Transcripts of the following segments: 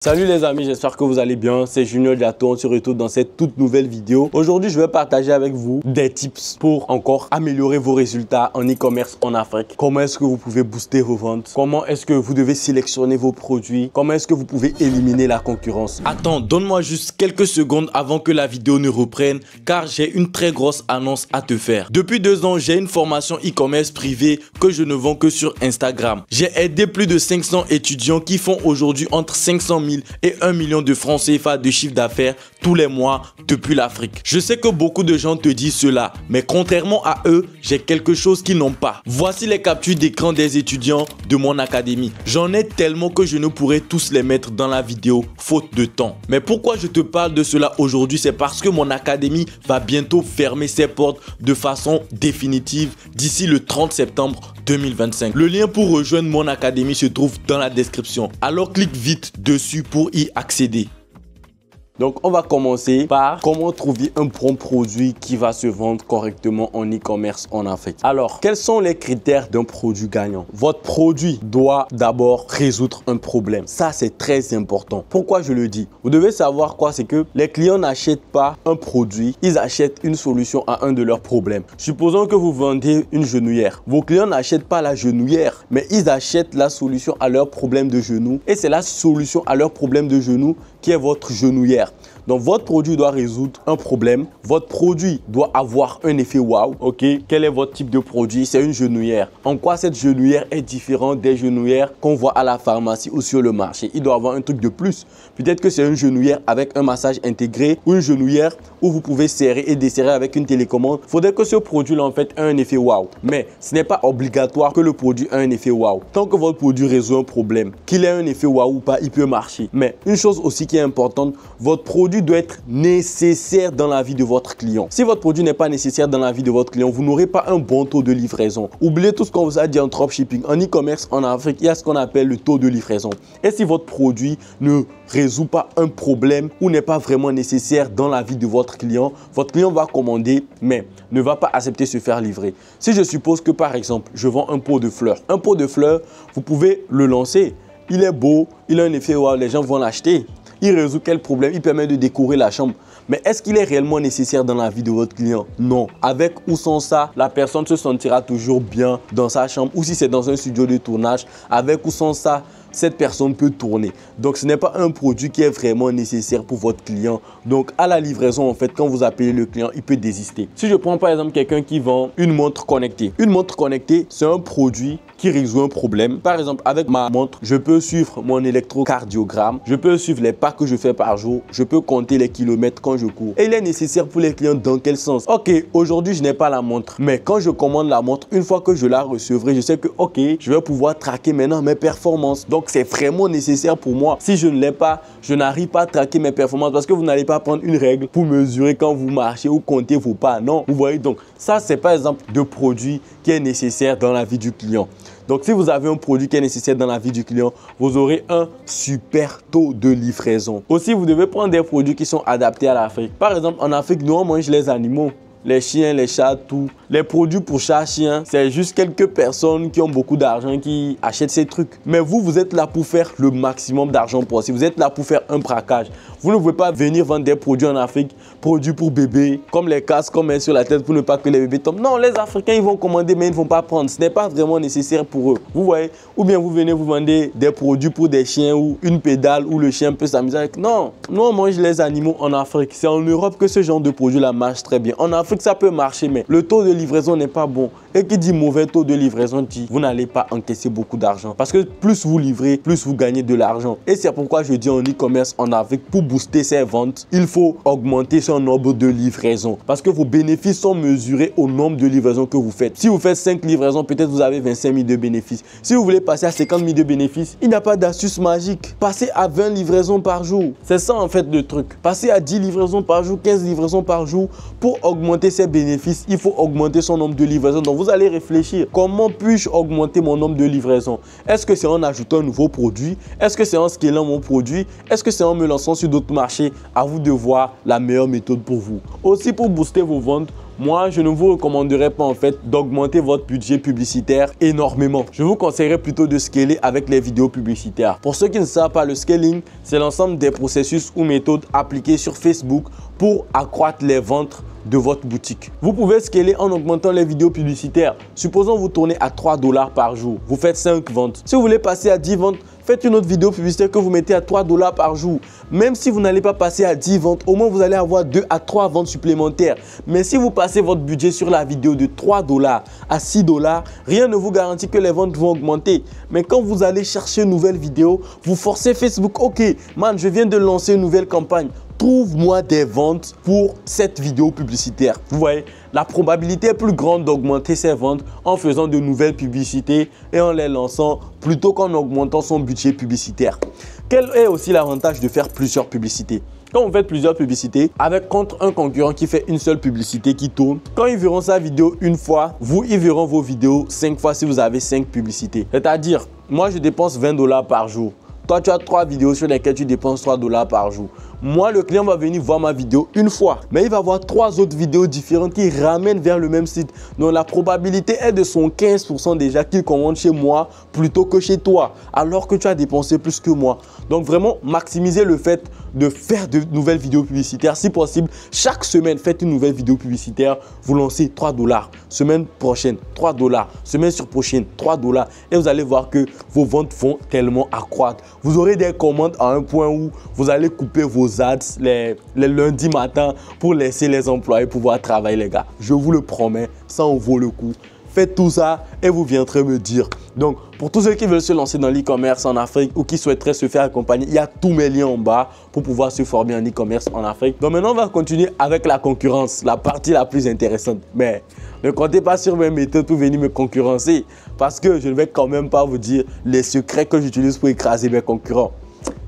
Salut les amis, j'espère que vous allez bien. C'est Junior Diato, on se retrouve dans cette toute nouvelle vidéo. Aujourd'hui, je vais partager avec vous des tips pour encore améliorer vos résultats en e-commerce en Afrique. Comment est-ce que vous pouvez booster vos ventes? Comment est-ce que vous devez sélectionner vos produits? Comment est-ce que vous pouvez éliminer la concurrence? Attends, donne-moi juste quelques secondes avant que la vidéo ne reprenne car j'ai une très grosse annonce à te faire. Depuis 2 ans, j'ai une formation e-commerce privée que je ne vends que sur Instagram. J'ai aidé plus de 500 étudiants qui font aujourd'hui entre 500 000 et 1 million de francs CFA de chiffre d'affaires tous les mois depuis l'Afrique. Je sais que beaucoup de gens te disent cela, mais contrairement à eux, j'ai quelque chose qu'ils n'ont pas. Voici les captures d'écran des étudiants de mon académie. J'en ai tellement que je ne pourrais tous les mettre dans la vidéo, faute de temps. Mais pourquoi je te parle de cela aujourd'hui? C'est parce que mon académie va bientôt fermer ses portes de façon définitive d'ici le 30 septembre 2025. Le lien pour rejoindre mon académie se trouve dans la description. Alors clique vite dessus pour y accéder. Donc, on va commencer par comment trouver un bon produit qui va se vendre correctement en e-commerce en Afrique. Alors, quels sont les critères d'un produit gagnant? Votre produit doit d'abord résoudre un problème. Ça, c'est très important. Pourquoi je le dis? Vous devez savoir quoi? C'est que les clients n'achètent pas un produit, ils achètent une solution à un de leurs problèmes. Supposons que vous vendez une genouillère. Vos clients n'achètent pas la genouillère, mais ils achètent la solution à leur problème de genou. Et c'est la solution à leur problème de genou qui est votre genouillère. Donc, votre produit doit résoudre un problème. Votre produit doit avoir un effet wow. Ok, quel est votre type de produit? C'est une genouillère. En quoi cette genouillère est différente des genouillères qu'on voit à la pharmacie ou sur le marché? Il doit avoir un truc de plus. Peut-être que c'est une genouillère avec un massage intégré ou une genouillère où vous pouvez serrer et desserrer avec une télécommande. Il faudrait que ce produit-là en fait ait un effet wow. Mais ce n'est pas obligatoire que le produit ait un effet wow. Tant que votre produit résout un problème, qu'il ait un effet wow ou pas, il peut marcher. Mais une chose aussi qui est importante, votre produit doit être nécessaire dans la vie de votre client. Si votre produit n'est pas nécessaire dans la vie de votre client, vous n'aurez pas un bon taux de livraison. Oubliez tout ce qu'on vous a dit en dropshipping. En e-commerce en Afrique, il y a ce qu'on appelle le taux de livraison. Et si votre produit ne résout pas un problème ou n'est pas vraiment nécessaire dans la vie de votre client va commander mais ne va pas accepter de se faire livrer. Si je suppose que par exemple, je vends un pot de fleurs. Un pot de fleurs, vous pouvez le lancer. Il est beau, il a un effet wow, les gens vont l'acheter. Il résout quel problème? Il permet de décorer la chambre. Mais est-ce qu'il est réellement nécessaire dans la vie de votre client? Non. Avec ou sans ça, la personne se sentira toujours bien dans sa chambre. Ou si c'est dans un studio de tournage, avec ou sans ça, cette personne peut tourner. Donc, ce n'est pas un produit qui est vraiment nécessaire pour votre client. Donc, à la livraison, en fait, quand vous appelez le client, il peut désister. Si je prends par exemple quelqu'un qui vend une montre connectée. Une montre connectée, c'est un produit qui résout un problème. Par exemple, avec ma montre, je peux suivre mon électrocardiogramme. Je peux suivre les pas que je fais par jour. Je peux compter les kilomètres quand je cours. Et il est nécessaire pour les clients dans quel sens? Ok, aujourd'hui, je n'ai pas la montre. Mais quand je commande la montre, une fois que je la recevrai, je sais que, ok, je vais pouvoir traquer maintenant mes performances. Donc, c'est vraiment nécessaire pour moi. Si je ne l'ai pas, je n'arrive pas à traquer mes performances parce que vous n'allez pas prendre une règle pour mesurer quand vous marchez ou compter vos pas. Non, vous voyez, donc ça, c'est par exemple de produit qui est nécessaire dans la vie du client. Donc, si vous avez un produit qui est nécessaire dans la vie du client, vous aurez un super taux de livraison. Aussi, vous devez prendre des produits qui sont adaptés à l'Afrique. Par exemple, en Afrique, nous, on mange les animaux. Les chiens, les chats, tout. Les produits pour chat, chien, c'est juste quelques personnes qui ont beaucoup d'argent qui achètent ces trucs. Mais vous, vous êtes là pour faire le maximum d'argent possible. Vous êtes là pour faire un braquage. Vous ne pouvez pas venir vendre des produits en Afrique, produits pour bébés, comme les casques qu'on met sur la tête pour ne pas que les bébés tombent. Non, les Africains, ils vont commander, mais ils ne vont pas prendre. Ce n'est pas vraiment nécessaire pour eux. Vous voyez? Ou bien vous venez vous vendez des produits pour des chiens ou une pédale où le chien peut s'amuser avec. Non, nous, on mange les animaux en Afrique. C'est en Europe que ce genre de produit-là marche très bien. En Afrique, ça peut marcher, mais le taux de livraison n'est pas bon. Et qui dit mauvais taux de livraison dit vous n'allez pas encaisser beaucoup d'argent. Parce que plus vous livrez, plus vous gagnez de l'argent. Et c'est pourquoi je dis en e-commerce en Afrique, pour booster ses ventes, il faut augmenter son nombre de livraisons. Parce que vos bénéfices sont mesurés au nombre de livraisons que vous faites. Si vous faites 5 livraisons, peut-être vous avez 25 000 de bénéfices. Si vous voulez passer à 50 000 de bénéfices, il n'y a pas d'astuce magique. Passez à 20 livraisons par jour. C'est ça en fait le truc. Passez à 10 livraisons par jour, 15 livraisons par jour. Pour augmenter ses bénéfices, il faut augmenter son nombre de livraisons. Donc, vous allez réfléchir. Comment puis-je augmenter mon nombre de livraisons? Est-ce que c'est en ajoutant un nouveau produit? Est-ce que c'est en scalant mon produit? Est-ce que c'est en me lançant sur d'autres marchés? À vous de voir la meilleure méthode pour vous. Aussi, pour booster vos ventes, moi, je ne vous recommanderais pas en fait d'augmenter votre budget publicitaire énormément. Je vous conseillerais plutôt de scaler avec les vidéos publicitaires. Pour ceux qui ne savent pas, le scaling, c'est l'ensemble des processus ou méthodes appliquées sur Facebook pour accroître les ventes de votre boutique. Vous pouvez scaler en augmentant les vidéos publicitaires. Supposons vous tournez à 3 $ par jour. Vous faites 5 ventes. Si vous voulez passer à 10 ventes, faites une autre vidéo publicitaire que vous mettez à 3 $ par jour. Même si vous n'allez pas passer à 10 ventes, au moins vous allez avoir 2 à 3 ventes supplémentaires. Mais si vous passez votre budget sur la vidéo de 3 $ à 6 $, rien ne vous garantit que les ventes vont augmenter. Mais quand vous allez chercher une nouvelle vidéo, vous forcez Facebook. Ok, man, je viens de lancer une nouvelle campagne. Trouve-moi des ventes pour cette vidéo publicitaire. Vous voyez, la probabilité est plus grande d'augmenter ses ventes en faisant de nouvelles publicités et en les lançant plutôt qu'en augmentant son budget publicitaire. Quel est aussi l'avantage de faire plusieurs publicités? Quand vous faites plusieurs publicités avec contre un concurrent qui fait une seule publicité qui tourne, quand ils verront sa vidéo une fois, ils verront vos vidéos 5 fois si vous avez 5 publicités. C'est-à-dire, moi je dépense 20 $ par jour. Toi, tu as 3 vidéos sur lesquelles tu dépenses 3 $ par jour. Moi, le client va venir voir ma vidéo une fois, mais il va voir 3 autres vidéos différentes qui ramènent vers le même site. Donc, la probabilité est de son 15% déjà qu'il commande chez moi plutôt que chez toi, alors que tu as dépensé plus que moi. Donc, vraiment, maximisez le fait de faire de nouvelles vidéos publicitaires. Si possible, chaque semaine, faites une nouvelle vidéo publicitaire. Vous lancez 3 $. Semaine prochaine, 3 $. Semaine sur prochaine, 3 $. Et vous allez voir que vos ventes vont tellement accroître. Vous aurez des commandes à un point où vous allez couper vos ads les lundis matin pour laisser les employés pouvoir travailler, les gars. Je vous le promets, ça en vaut le coup. Faites tout ça et vous viendrez me dire. Donc, pour tous ceux qui veulent se lancer dans l'e-commerce en Afrique ou qui souhaiteraient se faire accompagner, il y a tous mes liens en bas pour pouvoir se former en e-commerce en Afrique. Donc maintenant, on va continuer avec la concurrence, la partie la plus intéressante. Mais ne comptez pas sur mes méthodes pour venir me concurrencer parce que je ne vais quand même pas vous dire les secrets que j'utilise pour écraser mes concurrents.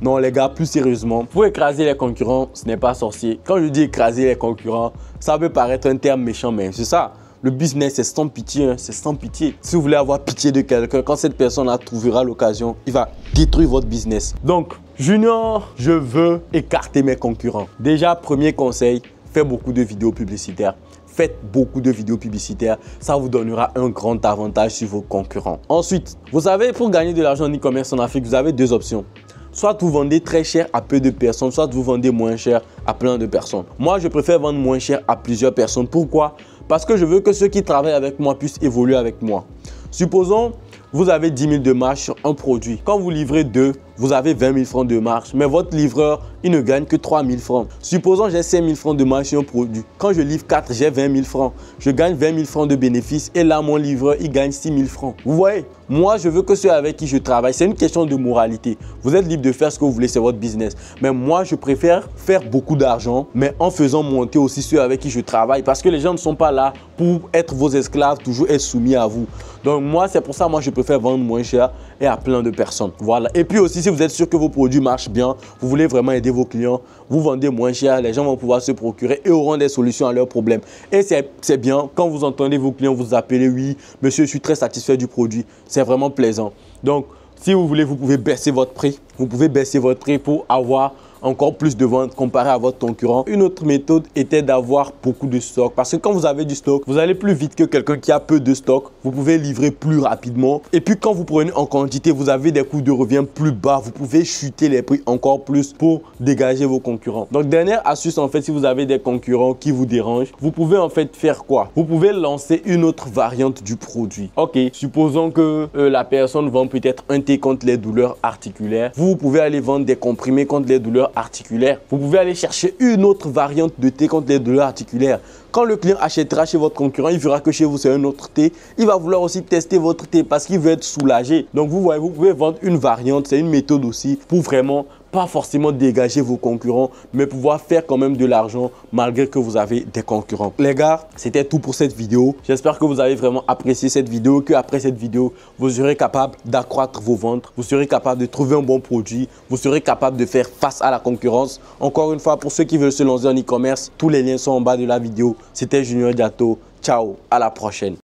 Non les gars, plus sérieusement, pour écraser les concurrents, ce n'est pas sorcier. Quand je dis écraser les concurrents, ça peut paraître un terme méchant, mais c'est ça. Le business, c'est sans pitié, hein, c'est sans pitié. Si vous voulez avoir pitié de quelqu'un, quand cette personne-là trouvera l'occasion, il va détruire votre business. Donc, Junior, je veux écarter mes concurrents. Déjà, premier conseil, faites beaucoup de vidéos publicitaires. Faites beaucoup de vidéos publicitaires, ça vous donnera un grand avantage sur vos concurrents. Ensuite, vous savez, pour gagner de l'argent en e-commerce en Afrique, vous avez 2 options. Soit vous vendez très cher à peu de personnes, soit vous vendez moins cher à plein de personnes. Moi, je préfère vendre moins cher à plusieurs personnes. Pourquoi? Parce que je veux que ceux qui travaillent avec moi puissent évoluer avec moi. Supposons, vous avez 10 000 de marge sur un produit. Quand vous livrez 2, vous avez 20 000 francs de marge. Mais votre livreur, il ne gagne que 3 000 francs. Supposons j'ai 5 000 francs de marge sur un produit. Quand je livre 4, j'ai 20 000 francs. Je gagne 20 000 francs de bénéfice. Et là, mon livreur, il gagne 6 000 francs. Vous voyez? Moi, je veux que ceux avec qui je travaille, c'est une question de moralité. Vous êtes libre de faire ce que vous voulez, c'est votre business. Mais moi, je préfère faire beaucoup d'argent, mais en faisant monter aussi ceux avec qui je travaille. Parce que les gens ne sont pas là pour être vos esclaves, toujours être soumis à vous. Donc moi, c'est pour ça, moi, je préfère vendre moins cher et à plein de personnes. Voilà. Et puis aussi, si vous êtes sûr que vos produits marchent bien, vous voulez vraiment aider vos clients, vous vendez moins cher, les gens vont pouvoir se procurer et auront des solutions à leurs problèmes. Et c'est bien quand vous entendez vos clients vous appeler, oui, monsieur, je suis très satisfait du produit. C'est vraiment plaisant. Donc, si vous voulez, vous pouvez baisser votre prix. Vous pouvez baisser votre prix pour avoir encore plus de ventes comparé à votre concurrent. Une autre méthode était d'avoir beaucoup de stock. Parce que quand vous avez du stock, vous allez plus vite que quelqu'un qui a peu de stock. Vous pouvez livrer plus rapidement. Et puis quand vous prenez en quantité, vous avez des coûts de revient plus bas. Vous pouvez chuter les prix encore plus pour dégager vos concurrents. Donc dernière astuce en fait, si vous avez des concurrents qui vous dérangent, vous pouvez en fait faire quoi? Vous pouvez lancer une autre variante du produit. Ok, supposons que la personne vend peut-être un thé contre les douleurs articulaires. Vous pouvez aller vendre des comprimés contre les douleurs articulaires. Vous pouvez aller chercher une autre variante de thé contre les douleurs articulaires. Quand le client achètera chez votre concurrent, il verra que chez vous, c'est un autre thé. Il va vouloir aussi tester votre thé parce qu'il veut être soulagé. Donc, vous voyez, vous pouvez vendre une variante. C'est une méthode aussi pour vraiment pas forcément dégager vos concurrents, mais pouvoir faire quand même de l'argent malgré que vous avez des concurrents. Les gars, c'était tout pour cette vidéo. J'espère que vous avez vraiment apprécié cette vidéo, qu'après cette vidéo, vous serez capable d'accroître vos ventes, vous serez capable de trouver un bon produit, vous serez capable de faire face à la concurrence. Encore une fois, pour ceux qui veulent se lancer en e-commerce, tous les liens sont en bas de la vidéo. C'était Junior Diato. Ciao, à la prochaine.